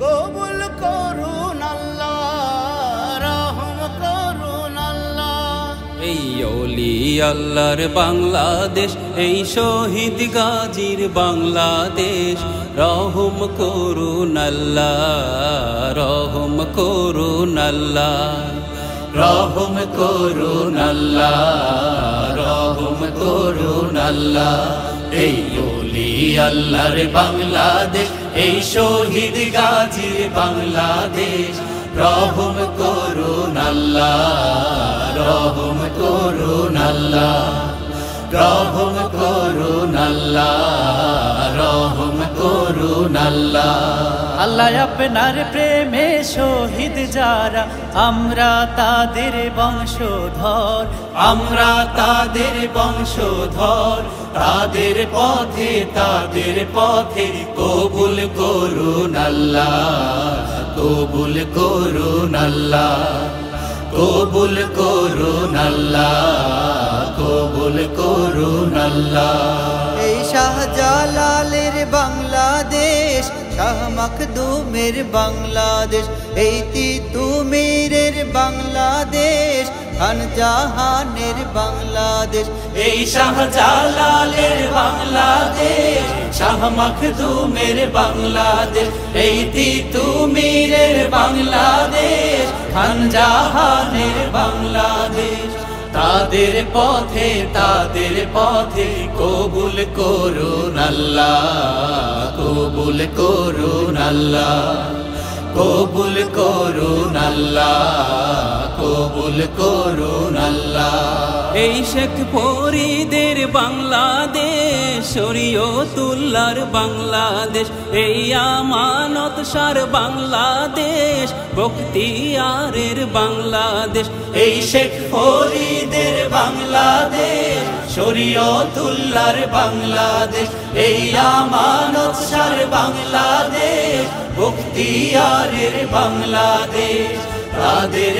কবুল করুন আল্লাহ, রহম করুন আল্লাহ। এই ওলি আল্লাহর বাংলাদেশ, এই শহীদ গাজীর বাংলাদেশ, রহম করুন আল্লাহ, রহম করুন আল্লাহ, রহম করুন আল্লাহ, রহম করুন আল্লাহ। এই ওলি আল্লাহর বাংলাদেশ, এই শহীদ গাজীর বাংলাদেশ, রহম করুন আল্লাহ, রহম করুন আল্লাহ, রহম করুন আল্লাহ, রহম করুন আল্লাহ। আল্লাহ আপনার প্রেমে শহীদ যারা, আমরা তাদের বংশধর, আমরা তাদের বংশধর, তাদের পথে কবুল করুন আল্লাহ, কবুল করুন আল্লাহ, কবুল করুন আল্লাহ, কবুল করুন আল্লাহ। এই শাহজালালের বাংলাদেশ, শাহ মখদুমের বাংলাদেশ, এই তিতুমীরের বাংলাদেশ, খান জাহানের বাংলাদেশ। এই শাহজালালের বাংলাদেশ, শাহ মখদুমের বাংলাদেশ, এই তিতুমীরের বাংলাদেশ, খান জাহানের বাংলাদেশ। তাদের পথে কবুল করুন আল্লাহ, কবুল করুন আল্লাহ, কবুল করুন আল্লাহ, কবুল করুন আল্লাহ। এই শেখ ফরিদের বাংলাদেশ, শরীয়তুল্লাহর বাংলাদেশ, এই আমানত শাহর বাংলাদেশ, বখতিয়ারের বাংলাদেশ। এই শেখ ফরিদের বাংলাদেশ, শরীয়তুল্লাহর বাংলাদেশ, এই আমানত শাহর বাংলাদেশ, বখতিয়ারের বাংলাদেশ। তাদের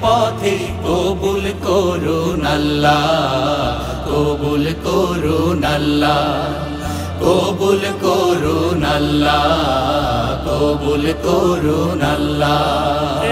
পথে কবুল করুন আল্লাহ, কবুল করুন আল্লাহ, কবুল করুন আল্লাহ, কবুল করুন আল্লাহ।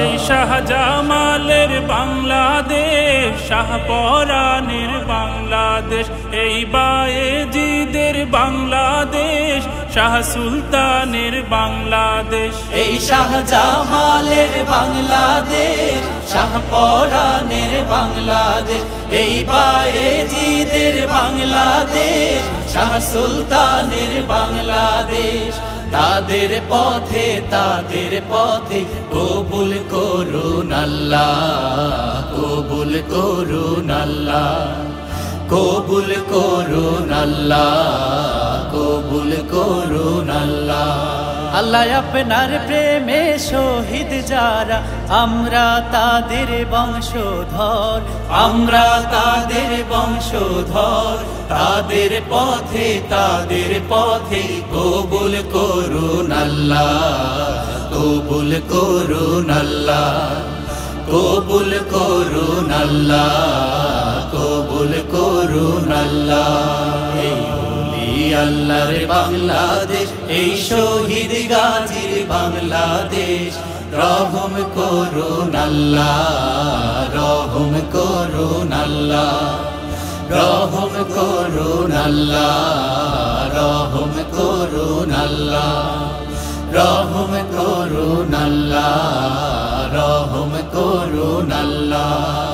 এই শাহজামালের বাংলাদেশ, শাহপরানের বাংলাদেশ, এই বায়েজিদের বাংলাদেশ, শাহ সুলতানের বাংলাদেশ। এই শাহজামালের বাংলাদেশ, শাহপরানের বাংলাদেশ, এই বায়েজিদের বাংলাদেশ, শাহ সুলতানের বাংলাদেশ। তাদের পথে কবুল করুন আল্লাহ, কবুল করুন আল্লাহ, কবুল করুন আল্লাহ, কবুল করুন আল্লাহ। আল্লাহ আপনার প্রেমে শহীদ যারা, আমরা তাদের বংশধর, আমরা তাদের বংশধর, তাদের পথে কবুল করুন আল্লাহ, কবুল করুন আল্লাহ, কবুল করুন আল্লাহ, কবুল করুন আল্লাহ। এই ওলি আল্লাহর বাংলাদেশ, এই শহীদ গাজীর বাংলাদেশ, রহম করুন আল্লাহ, রহম করুন আল্লাহ, রহম করুন আল্লাহ, রহম করুন আল্লাহ, রহম করুন আল্লাহ, রহম করুন আল্লাহ।